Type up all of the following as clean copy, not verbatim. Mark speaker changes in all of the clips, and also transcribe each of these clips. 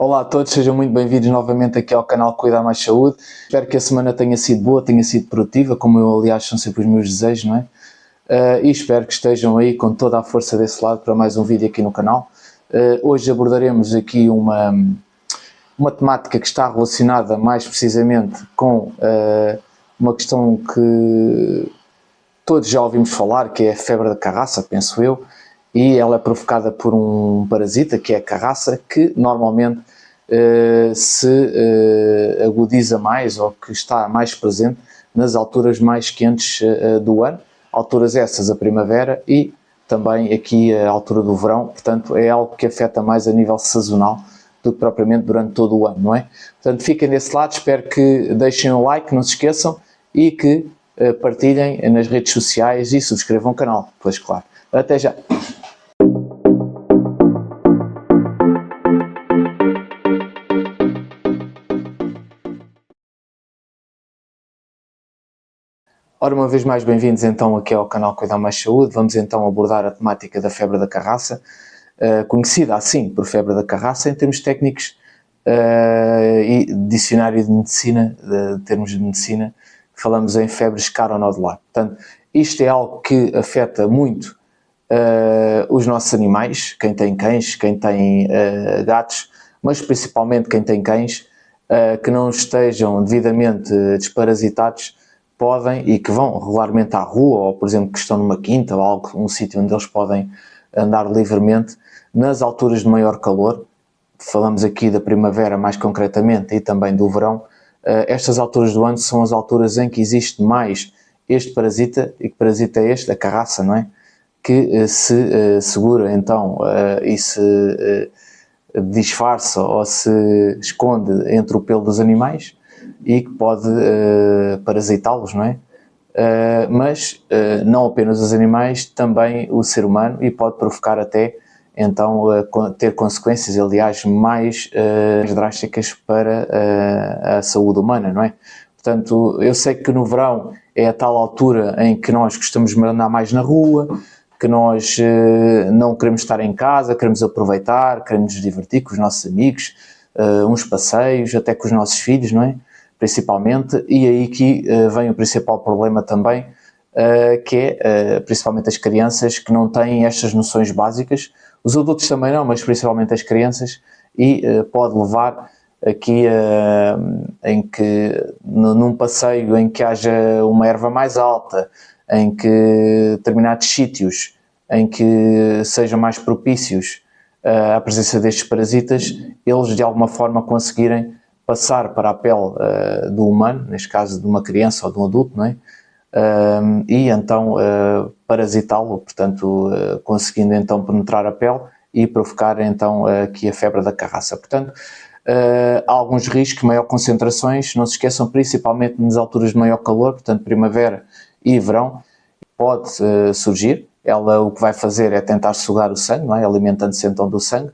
Speaker 1: Olá a todos, sejam muito bem-vindos novamente aqui ao canal Cuidar Mais Saúde. Espero que a semana tenha sido boa, tenha sido produtiva, como eu, aliás, são sempre os meus desejos, não é? E espero que estejam aí com toda a força desse lado para mais um vídeo aqui no canal. Hoje abordaremos aqui uma temática que está relacionada mais precisamente com uma questão que todos já ouvimos falar, que é a febre da carraça, penso eu, e ela é provocada por um parasita, que é a carraça, que normalmente se agudiza mais ou que está mais presente nas alturas mais quentes do ano, alturas essas a primavera e também aqui a altura do verão, portanto é algo que afeta mais a nível sazonal do que propriamente durante todo o ano, não é? Portanto fiquem desse lado, espero que deixem um like, não se esqueçam, e que partilhem nas redes sociais e subscrevam o canal, pois claro. Até já! Ora, uma vez mais bem-vindos então aqui ao canal Cuidar Mais Saúde. Vamos então abordar a temática da febre da carraça, conhecida assim por febre da carraça em termos técnicos e dicionário de medicina, de termos de medicina, falamos em febre escaronodular. Portanto, isto é algo que afeta muito os nossos animais, quem tem cães, quem tem gatos, mas principalmente quem tem cães, que não estejam devidamente desparasitados, podem e que vão regularmente à rua, ou por exemplo que estão numa quinta ou algo, um sítio onde eles podem andar livremente, nas alturas de maior calor, falamos aqui da primavera mais concretamente e também do verão, estas alturas do ano são as alturas em que existe mais este parasita. E que parasita é este? A carraça, não é? Que se segura então e se disfarça ou se esconde entre o pelo dos animais e que pode parasitá-los, não é? Mas não apenas os animais, também o ser humano, e pode provocar até então ter consequências, aliás, mais drásticas para a saúde humana, não é? Portanto, eu sei que no verão é a tal altura em que nós gostamos de andar mais na rua, que nós não queremos estar em casa, queremos aproveitar, queremos nos divertir com os nossos amigos, uns passeios, até com os nossos filhos, não é? Principalmente, e aí que vem o principal problema também, que é principalmente as crianças que não têm estas noções básicas, os adultos também não, mas principalmente as crianças, e pode levar aqui em que num passeio em que haja uma erva mais alta, em que determinados sítios em que sejam mais propícios à presença destes parasitas, eles de alguma forma conseguirem passar para a pele do humano, neste caso de uma criança ou de um adulto, não é? E então parasitá-lo, portanto conseguindo então penetrar a pele e provocar então aqui a febre da carraça. Portanto, há alguns riscos, maior concentrações, não se esqueçam, principalmente nas alturas de maior calor, portanto primavera e verão, pode surgir. Ela o que vai fazer é tentar sugar o sangue, não é? Alimentando-se então do sangue,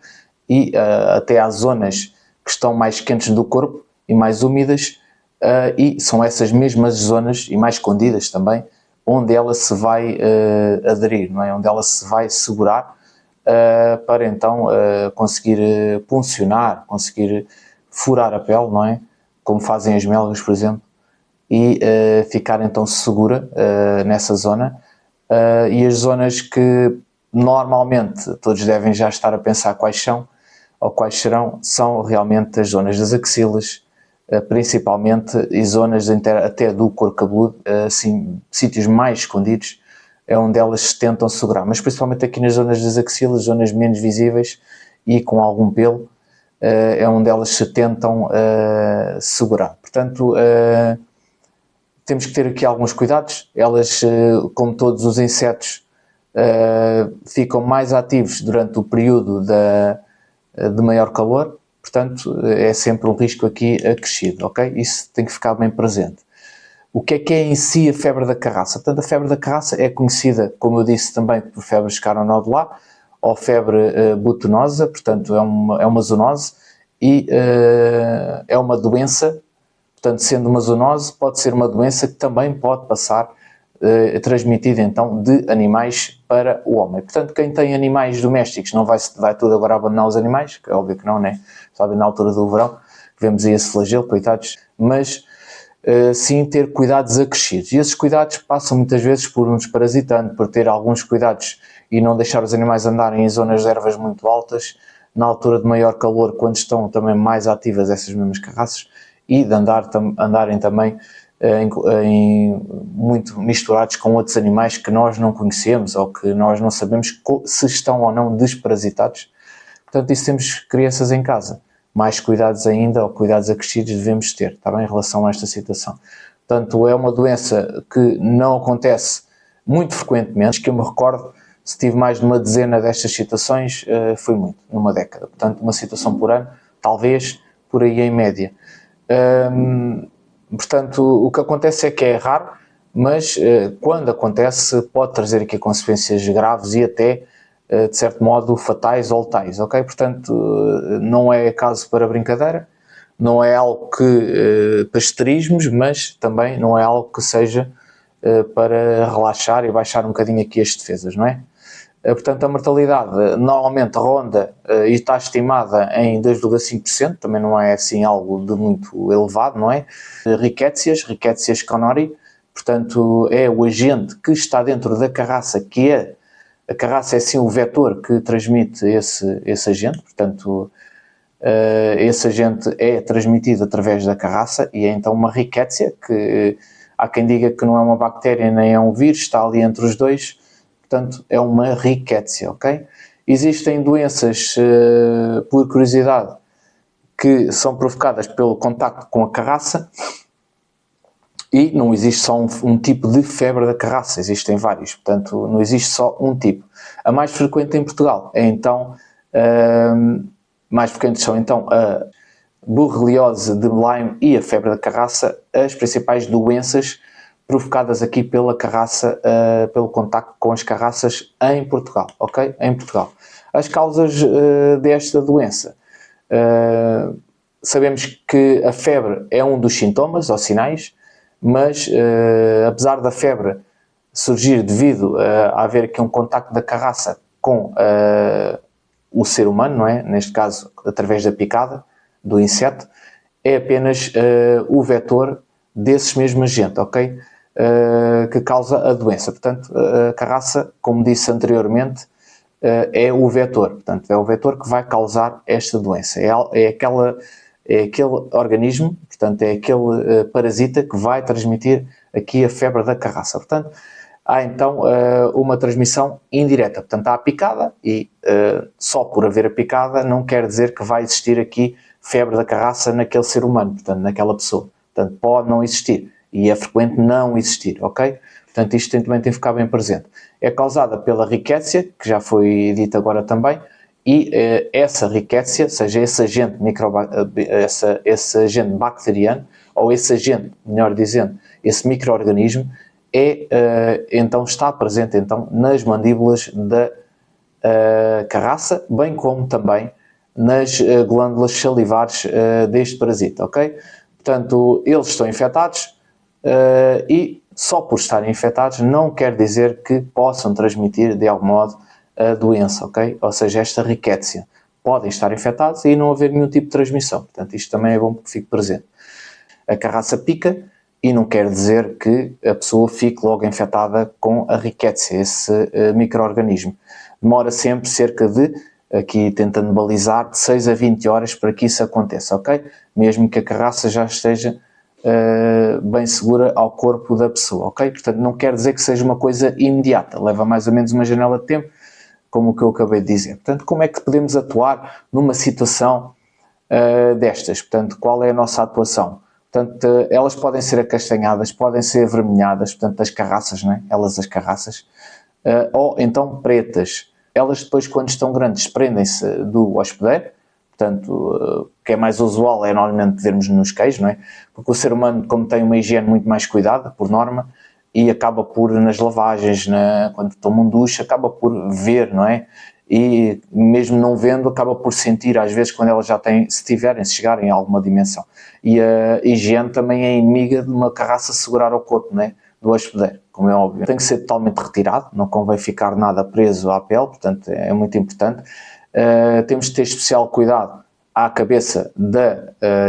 Speaker 1: e até às zonas que estão mais quentes do corpo e mais úmidas, e são essas mesmas zonas, e mais escondidas também, onde ela se vai aderir, não é? Onde ela se vai segurar para então conseguir puncionar, conseguir furar a pele, não é? Como fazem as melgas, por exemplo, e ficar então segura nessa zona. E as zonas que normalmente todos devem já estar a pensar quais são, ou quais serão, são realmente as zonas das axilas, principalmente, e zonas até do couro cabeludo, assim, sítios mais escondidos, é onde elas se tentam segurar, mas principalmente aqui nas zonas das axilas, zonas menos visíveis e com algum pelo, é onde elas se tentam segurar. Portanto, temos que ter aqui alguns cuidados. Elas, como todos os insetos, ficam mais ativos durante o período de maior calor, portanto é sempre um risco aqui acrescido, ok? Isso tem que ficar bem presente. O que é em si a febre da carraça? Portanto, a febre da carraça é conhecida, como eu disse, também por febre escaronodular ou febre butinosa, portanto é uma zoonose e é uma doença. Portanto, sendo uma zoonose, pode ser uma doença que também pode passar transmitida então de animais para o homem. Portanto, quem tem animais domésticos não vai tudo agora abandonar os animais, que é óbvio que não, né? Sabe, na altura do verão, vemos aí esse flagelo, coitados, mas sim ter cuidados acrescidos. E esses cuidados passam muitas vezes por um desparasitante, por ter alguns cuidados e não deixar os animais andarem em zonas de ervas muito altas, na altura de maior calor, quando estão também mais ativas essas mesmas carraças, e de andarem também muito misturados com outros animais que nós não conhecemos ou que nós não sabemos se estão ou não desparasitados. Portanto, isso temos crianças em casa. Mais cuidados ainda, ou cuidados acrescidos devemos ter, está bem, em relação a esta situação. Portanto, é uma doença que não acontece muito frequentemente, que eu me recordo, se tive mais de uma dezena destas situações, foi muito, numa década. Portanto, uma situação por ano, talvez por aí em média. Portanto, o que acontece é que é raro, mas quando acontece pode trazer aqui consequências graves e até, de certo modo, fatais ou letais, ok? Portanto, não é caso para brincadeira, não é algo que para esterismos, mas também não é algo que seja para relaxar e baixar um bocadinho aqui as defesas, não é? Portanto, a mortalidade normalmente ronda e está estimada em 2,5%, também não é assim algo de muito elevado, não é? Rickettsia connori, portanto, é o agente que está dentro da carraça, que é, a carraça é sim o vetor que transmite esse agente, portanto, esse agente é transmitido através da carraça e é então uma Rickettsia, que há quem diga que não é uma bactéria nem é um vírus, está ali entre os dois. Portanto, é uma Rickettsia, ok? Existem doenças, por curiosidade, que são provocadas pelo contacto com a carraça e não existe só um tipo de febre da carraça, existem vários, portanto, não existe só um tipo. A mais frequente em Portugal é então, mais frequentes são então a borreliose de Lyme e a febre da carraça, as principais doenças provocadas aqui pela carraça, pelo contacto com as carraças em Portugal, ok? Em Portugal. As causas desta doença. Sabemos que a febre é um dos sintomas ou sinais, mas apesar da febre surgir devido a haver aqui um contacto da carraça com o ser humano, não é? Neste caso, através da picada do inseto, é apenas o vetor desses mesmos agentes, ok? Que causa a doença. Portanto, a carraça, como disse anteriormente, é o vetor. Portanto, é o vetor que vai causar esta doença. É aquele organismo, portanto, é aquele parasita que vai transmitir aqui a febre da carraça. Portanto, há então uma transmissão indireta. Portanto, há a picada e só por haver a picada não quer dizer que vai existir aqui febre da carraça naquele ser humano, portanto, naquela pessoa. Portanto, pode não existir. E é frequente não existir, ok? Portanto, isto também tem que ficar bem presente. É causada pela Rickettsia, que já foi dito agora também, e essa Rickettsia, ou seja, esse agente, esse agente bacteriano, ou esse agente, melhor dizendo, esse micro-organismo, então está presente então, nas mandíbulas da carraça, bem como também nas glândulas salivares deste parasita, ok? Portanto, eles estão infectados, e só por estarem infectados não quer dizer que possam transmitir de algum modo a doença, ok? Ou seja, esta Rickettsia. Podem estar infectados e não haver nenhum tipo de transmissão. Portanto, isto também é bom que fique presente. A carraça pica e não quer dizer que a pessoa fique logo infectada com a Rickettsia, esse micro-organismo. Demora sempre cerca de, aqui tentando balizar, de 6 a 20 horas para que isso aconteça, ok? Mesmo que a carraça já esteja bem segura ao corpo da pessoa, ok? Portanto, não quer dizer que seja uma coisa imediata, leva mais ou menos uma janela de tempo, como o que eu acabei de dizer. Portanto, como é que podemos atuar numa situação destas? Portanto, qual é a nossa atuação? Portanto, elas podem ser acastanhadas, podem ser avermelhadas, portanto, as carraças, não é? Elas, as carraças, ou então pretas. Elas depois, quando estão grandes, prendem-se do hospedeiro. Portanto, o que é mais usual é normalmente vermos nos queijos, não é? Porque o ser humano, como tem uma higiene muito mais cuidada, por norma, e acaba por, nas lavagens, quando toma um duche, acaba por ver, não é? E mesmo não vendo, acaba por sentir, às vezes, quando elas já têm, se chegarem a alguma dimensão. E a higiene também é inimiga de uma carraça segurar ao corpo, não é? do hospedeiro, como é óbvio. Tem que ser totalmente retirado, não convém ficar nada preso à pele, portanto é muito importante. Temos de ter especial cuidado à cabeça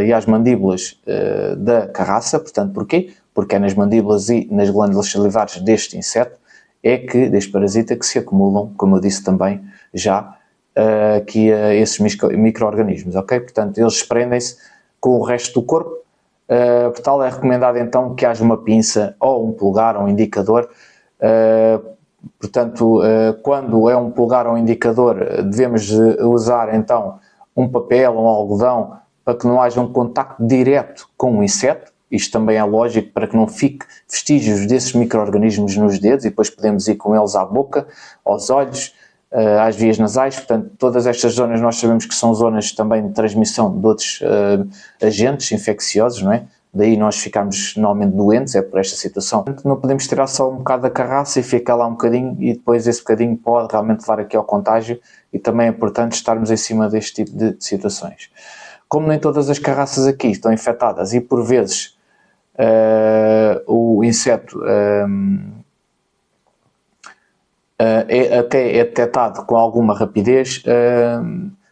Speaker 1: e às mandíbulas da carraça, portanto porquê? Porque é nas mandíbulas e nas glândulas salivares deste inseto, deste parasita, que se acumulam, como eu disse também já, aqui esses micro-organismos, ok? Portanto, eles prendem-se com o resto do corpo. Por tal, é recomendado então que haja uma pinça ou um polegar ou um indicador. Portanto, quando é um polegar ou um indicador, devemos usar então um papel ou um algodão para que não haja um contacto direto com o inseto. Isto também é lógico para que não fique vestígios desses micro-organismos nos dedos e depois podemos ir com eles à boca, aos olhos, às vias nasais. Portanto, todas estas zonas nós sabemos que são zonas também de transmissão de outros agentes infecciosos, não é? Daí nós ficarmos normalmente doentes, é por esta situação. Portanto, não podemos tirar só um bocado da carraça e ficar lá um bocadinho e depois esse bocadinho pode realmente levar aqui ao contágio e também é importante estarmos em cima deste tipo de situações. Como nem todas as carraças aqui estão infectadas e por vezes o inseto até é detectado com alguma rapidez,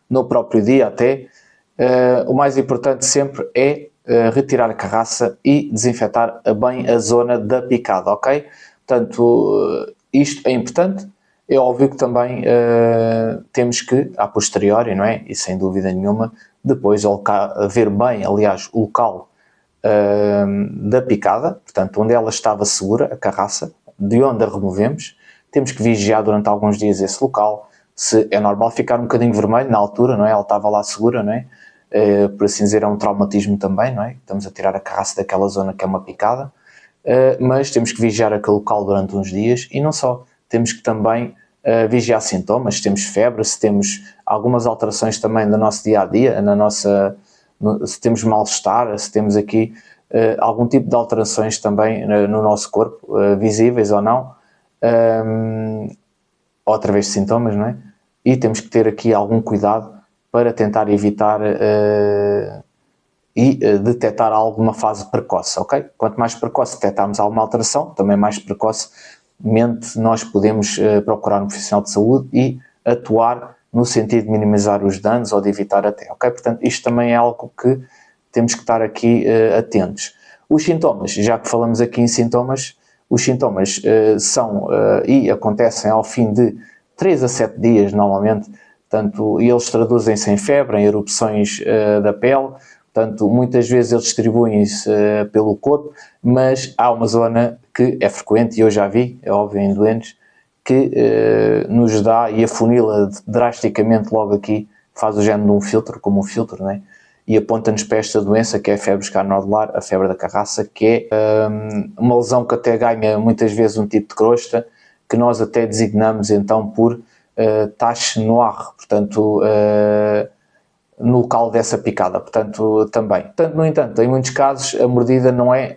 Speaker 1: no próprio dia até, o mais importante sempre é retirar a carraça e desinfetar bem a zona da picada, ok? Portanto, isto é importante. É óbvio que também temos que, a posteriori, não é? E sem dúvida nenhuma, depois ver bem, aliás, o local da picada, portanto, onde ela estava segura, a carraça, de onde a removemos. Temos que vigiar durante alguns dias esse local. Se é normal ficar um bocadinho vermelho na altura, não é? Ela estava lá segura, não é? Por assim dizer, é um traumatismo também, não é? Estamos a tirar a carraça daquela zona que é uma picada, mas temos que vigiar aquele local durante uns dias e não só. Temos que também vigiar sintomas, se temos febre, se temos algumas alterações também do nosso dia-a-dia, se temos mal-estar, se temos aqui algum tipo de alterações também no nosso corpo, visíveis ou não, ou através de sintomas, não é? E temos que ter aqui algum cuidado para tentar evitar e detectar alguma fase precoce, ok? Quanto mais precoce detectarmos alguma alteração, também mais precocemente nós podemos procurar um profissional de saúde e atuar no sentido de minimizar os danos ou de evitar até, ok? Portanto, isto também é algo que temos que estar aqui atentos. Os sintomas, já que falamos aqui em sintomas, os sintomas são e acontecem ao fim de 3 a 7 dias normalmente, portanto, eles traduzem-se em febre, em erupções da pele, portanto, muitas vezes eles distribuem-se pelo corpo, mas há uma zona que é frequente, e eu já vi, é óbvio, em doentes, que nos dá e afunila drasticamente logo aqui, faz o género de um filtro, como um filtro, não é? E aponta-nos para esta doença que é a febre escarnodular, a febre da carraça, que é uma lesão que até ganha muitas vezes um tipo de crosta, que nós até designamos então por tache noire, portanto, no local dessa picada, portanto, também. Portanto, no entanto, em muitos casos a mordida não é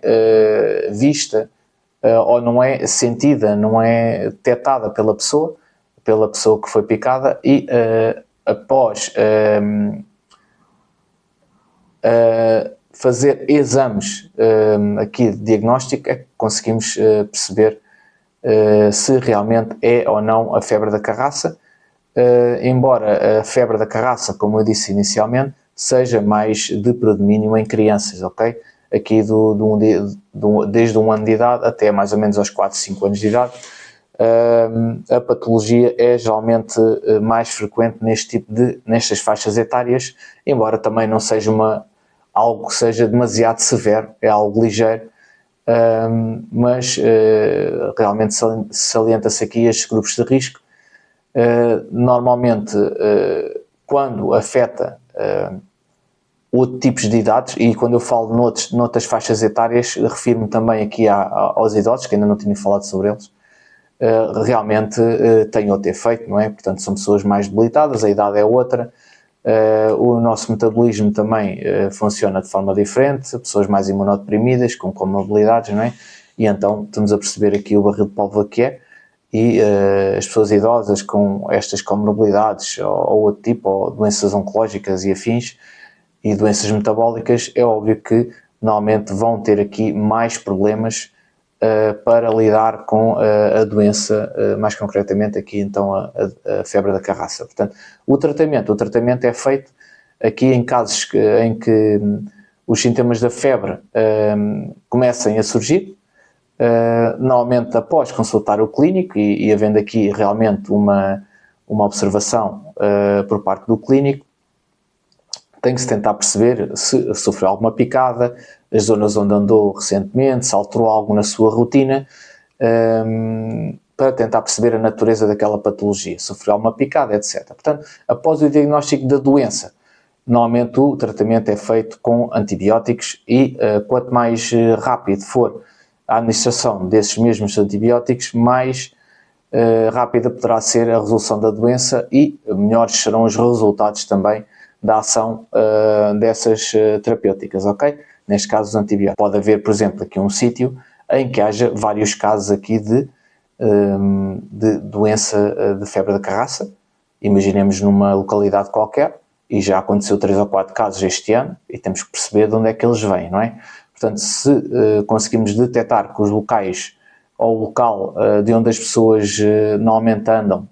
Speaker 1: vista ou não é sentida, não é detectada pela pessoa que foi picada e após fazer exames aqui de diagnóstico é que conseguimos perceber se realmente é ou não a febre da carraça, embora a febre da carraça, como eu disse inicialmente, seja mais de predomínio em crianças, ok? Aqui desde um ano de idade até mais ou menos aos 4, 5 anos de idade, a patologia é geralmente mais frequente nestas faixas etárias, embora também não seja algo que seja demasiado severo, é algo ligeiro, mas realmente salienta-se aqui estes grupos de risco. Normalmente, quando afeta outros tipos de idades, e quando eu falo noutras faixas etárias, refiro-me também aqui aos idosos, que ainda não tinha falado sobre eles, realmente tem outro efeito, não é? Portanto, são pessoas mais debilitadas, a idade é outra, o nosso metabolismo também funciona de forma diferente, pessoas mais imunodeprimidas, com comorbilidades, não é? E então estamos a perceber aqui o barril de pólvora que é, e as pessoas idosas com estas comorbilidades ou outro tipo, ou doenças oncológicas e afins, e doenças metabólicas, é óbvio que normalmente vão ter aqui mais problemas para lidar com a doença, mais concretamente aqui então a febre da carraça. Portanto, o tratamento é feito aqui em casos em que os sintomas da febre comecem a surgir, normalmente após consultar o clínico e havendo aqui realmente uma observação por parte do clínico, tem que se tentar perceber se sofreu alguma picada, as zonas onde andou recentemente, se alterou algo na sua rotina, para tentar perceber a natureza daquela patologia, se sofreu alguma picada, etc. Portanto, após o diagnóstico da doença, normalmente o tratamento é feito com antibióticos e quanto mais rápido for a administração desses mesmos antibióticos, mais rápida poderá ser a resolução da doença e melhores serão os resultados também da ação dessas terapêuticas, ok? Neste caso, os antibióticos. Pode haver, por exemplo, aqui um sítio em que haja vários casos aqui de doença de febre da carraça. Imaginemos numa localidade qualquer, e já aconteceu 3 ou 4 casos este ano, e temos que perceber de onde é que eles vêm, não é? Portanto, se conseguimos detectar que os locais ou o local de onde as pessoas normalmente andam,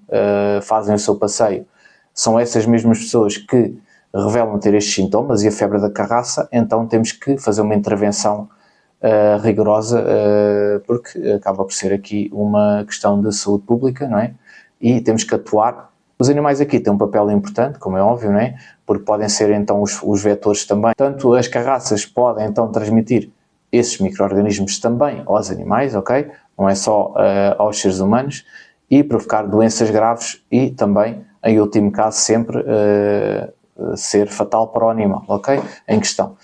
Speaker 1: fazem o seu passeio, são essas mesmas pessoas que revelam ter estes sintomas e a febre da carraça, então temos que fazer uma intervenção rigorosa, porque acaba por ser aqui uma questão de saúde pública, não é? E temos que atuar. Os animais aqui têm um papel importante, como é óbvio, não é? Porque podem ser então os vetores também. Portanto, as carraças podem então transmitir esses micro-organismos também aos animais, ok? Não é só aos seres humanos, e provocar doenças graves e também, em último caso, sempre ser fatal para o animal, ok? Em questão.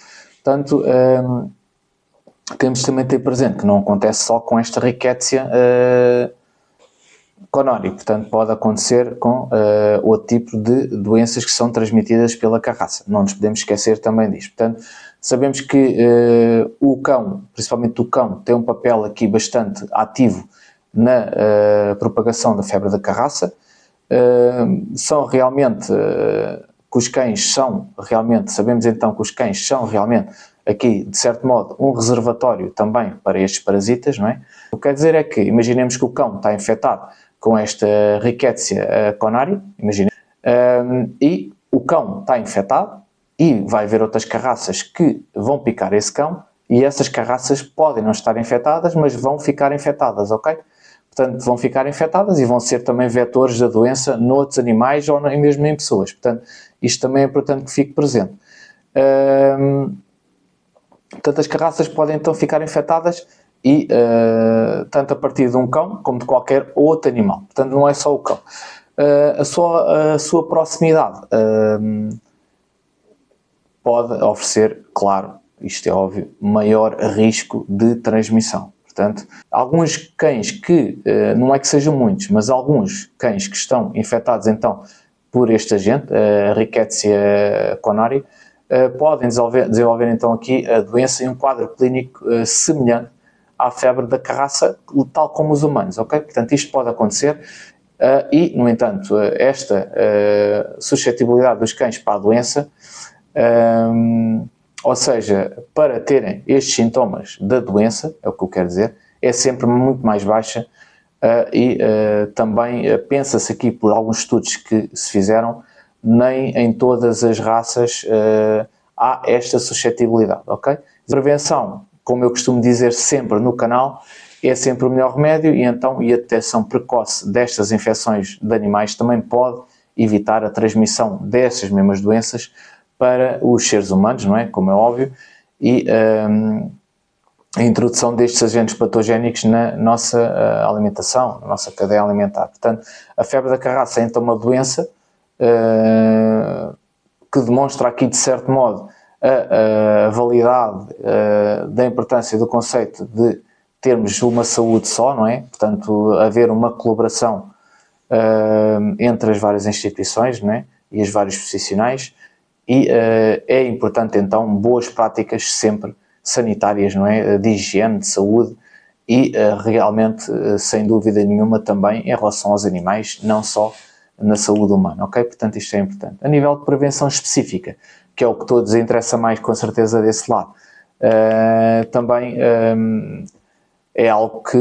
Speaker 1: Portanto, temos também de ter presente que não acontece só com esta Rickettsia conori, portanto pode acontecer com outro tipo de doenças que são transmitidas pela carraça. Não nos podemos esquecer também disto. Portanto, sabemos que o cão, principalmente o cão, tem um papel aqui bastante ativo na propagação da febre da carraça. São realmente, que os cães são realmente, sabemos então que os cães são realmente aqui, de certo modo, um reservatório também para estes parasitas, não é? O que quer dizer é que, imaginemos que o cão está infectado com esta Rickettsia conari, e o cão está infectado e vai haver outras carraças que vão picar esse cão e essas carraças podem não estar infectadas, mas vão ficar infectadas, ok? Portanto, vão ficar infectadas e vão ser também vetores da doença noutros animais ou mesmo em pessoas. Portanto, isto também é importante que fique presente. Portanto, as carraças podem então ficar infectadas e tanto a partir de um cão como de qualquer outro animal. Portanto, não é só o cão. A sua proximidade pode oferecer, claro, isto é óbvio, maior risco de transmissão. Portanto, alguns cães que, não é que sejam muitos, mas alguns cães que estão infectados então por este agente, a Rickettsia conari, podem desenvolver então aqui a doença em um quadro clínico semelhante à febre da carraça, tal como os humanos, ok? Portanto, isto pode acontecer e, no entanto, esta suscetibilidade dos cães para a doença, ou seja, para terem estes sintomas da doença, é o que eu quero dizer, é sempre muito mais baixa e também pensa-se aqui por alguns estudos que se fizeram, nem em todas as raças há esta suscetibilidade, ok? Prevenção, como eu costumo dizer sempre no canal, é sempre o melhor remédio e então a detecção precoce destas infecções de animais também pode evitar a transmissão dessas mesmas doenças para os seres humanos, não é? Como é óbvio, e a introdução destes agentes patogénicos na nossa alimentação, na nossa cadeia alimentar. Portanto, a febre da carraça é então uma doença que demonstra aqui, de certo modo, a validade da importância do conceito de termos uma saúde só, não é? Portanto, haver uma colaboração entre as várias instituições, não é? E os vários profissionais, e é importante então boas práticas sempre sanitárias, não é? De higiene, de saúde e realmente, sem dúvida nenhuma, também em relação aos animais, não só na saúde humana, ok? Portanto, isto é importante. A nível de prevenção específica, que é o que todos interessa mais com certeza desse lado, também é algo que,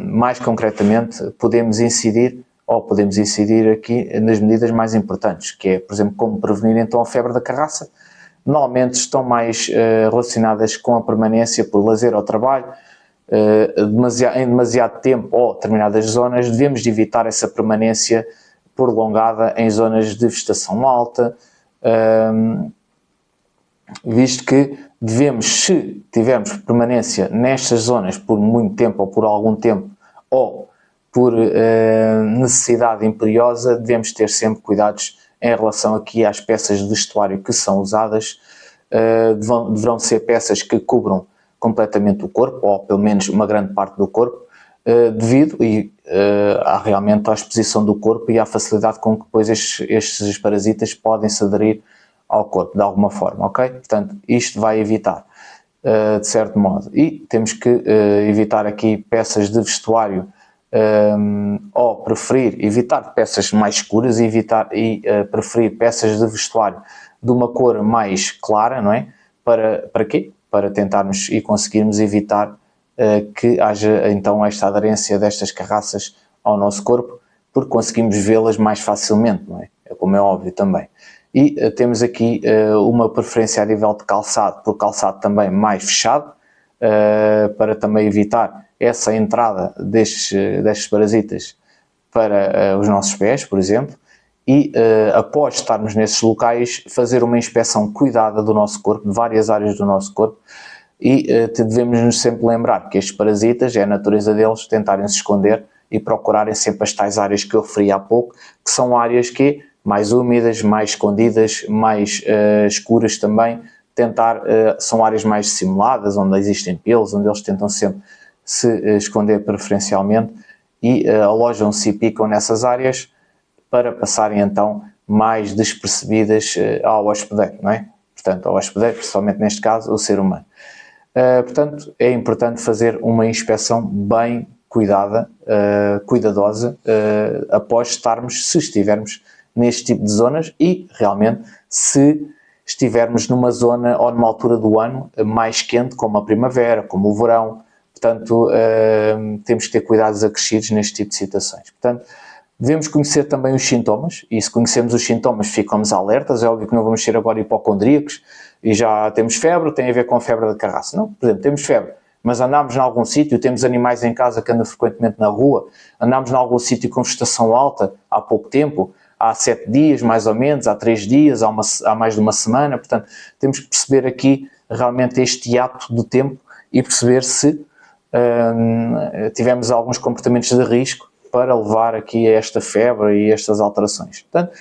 Speaker 1: mais concretamente, podemos incidir aqui nas medidas mais importantes, que é, por exemplo, como prevenir então a febre da carraça. Normalmente estão mais relacionadas com a permanência por lazer ao trabalho, em demasiado tempo ou determinadas zonas. Devemos de evitar essa permanência prolongada em zonas de vegetação alta, visto que devemos, se tivermos permanência nestas zonas por muito tempo ou por algum tempo, ou por necessidade imperiosa, devemos ter sempre cuidados em relação aqui às peças de vestuário que são usadas. Deverão ser peças que cubram completamente o corpo, ou pelo menos uma grande parte do corpo, devido realmente à exposição do corpo e à facilidade com que depois estes parasitas podem se aderir ao corpo, de alguma forma, ok? Portanto, isto vai evitar, de certo modo. E temos que evitar aqui peças de vestuário, ou preferir evitar peças mais escuras e preferir peças de vestuário de uma cor mais clara, não é? Para quê? Para tentarmos e conseguirmos evitar que haja então esta aderência destas carraças ao nosso corpo, porque conseguimos vê-las mais facilmente, não é? Como é óbvio também. E temos aqui uma preferência a nível de calçado, por calçado também mais fechado, para também evitar essa entrada destes parasitas para os nossos pés, por exemplo, e após estarmos nesses locais, fazer uma inspeção cuidada do nosso corpo, de várias áreas do nosso corpo, e devemos nos sempre lembrar que estes parasitas, é a natureza deles, tentarem se esconder e procurarem sempre as tais áreas que eu referi há pouco, que são áreas mais úmidas, mais escondidas, mais escuras também, são áreas mais dissimuladas, onde existem pelos, onde eles tentam sempre se esconder preferencialmente e alojam-se e picam nessas áreas para passarem então mais despercebidas ao hospedeiro, não é? Portanto, ao hospedeiro, principalmente neste caso, o ser humano. Portanto, é importante fazer uma inspeção bem cuidadosa, após se estivermos neste tipo de zonas e, realmente, se estivermos numa zona ou numa altura do ano mais quente, como a primavera, como o verão. Portanto, temos que ter cuidados acrescidos neste tipo de situações. Portanto, devemos conhecer também os sintomas, e se conhecermos os sintomas ficamos alertas. É óbvio que não vamos ser agora hipocondríacos e já temos febre, tem a ver com a febre da carraça. Não, por exemplo, temos febre, mas andamos em algum sítio, temos animais em casa que andam frequentemente na rua, andamos em algum sítio com vegetação alta há pouco tempo, há 7 dias mais ou menos, há 3 dias, há mais de uma semana. Portanto, temos que perceber aqui realmente este hiato do tempo e perceber se tivemos alguns comportamentos de risco para levar aqui a esta febre e estas alterações. Portanto,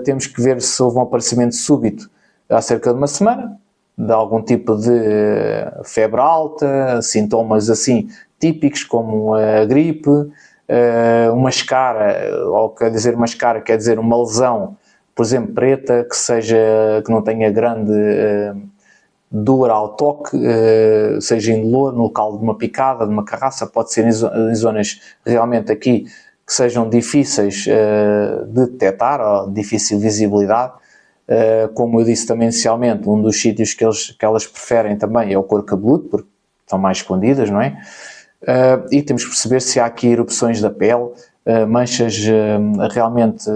Speaker 1: temos que ver se houve um aparecimento súbito há cerca de uma semana, de algum tipo de febre alta, sintomas assim típicos como a gripe, uma escara, ou quer dizer uma escara, quer dizer uma lesão, por exemplo, preta, que não tenha grande dor ao toque, seja indolor, no local de uma picada, de uma carraça, pode ser em zonas realmente aqui que sejam difíceis de detectar ou de difícil visibilidade. Como eu disse também inicialmente, um dos sítios que elas preferem também é o couro cabeludo, porque estão mais escondidas, não é? E temos que perceber se há aqui erupções da pele, manchas realmente,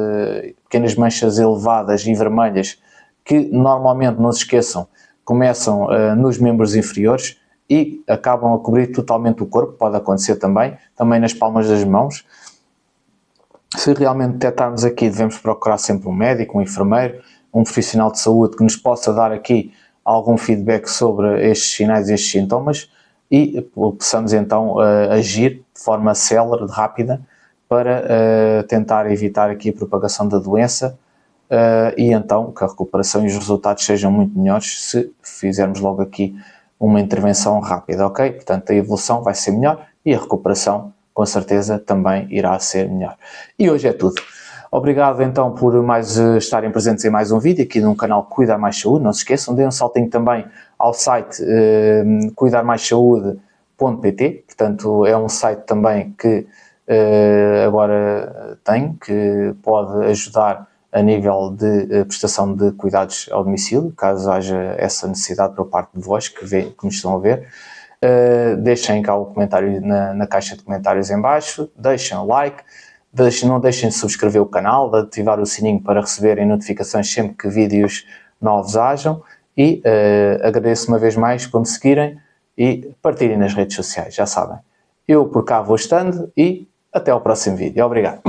Speaker 1: pequenas manchas elevadas e vermelhas, que normalmente, não se esqueçam, começam nos membros inferiores e acabam a cobrir totalmente o corpo. Pode acontecer também nas palmas das mãos. Se realmente detectarmos aqui, devemos procurar sempre um médico, um enfermeiro, um profissional de saúde que nos possa dar aqui algum feedback sobre estes sinais e estes sintomas e possamos então agir de forma célere, rápida, para tentar evitar aqui a propagação da doença e então que a recuperação e os resultados sejam muito melhores se fizermos logo aqui uma intervenção rápida, ok? Portanto, a evolução vai ser melhor e a recuperação, com certeza, também irá ser melhor. E hoje é tudo. Obrigado então por estarem presentes em mais um vídeo aqui no canal Cuidar Mais Saúde. Não se esqueçam, deem um saltinho também ao site cuidarmaissaude.pt. Portanto, é um site também que agora que pode ajudar a nível de prestação de cuidados ao domicílio, caso haja essa necessidade por parte de vós que me estão a ver. Deixem cá o comentário na caixa de comentários em baixo, deixem o like, não deixem de subscrever o canal, de ativar o sininho para receberem notificações sempre que vídeos novos hajam e agradeço uma vez mais por me seguirem e partilhem nas redes sociais, já sabem. Eu por cá vou estando e até ao próximo vídeo. Obrigado.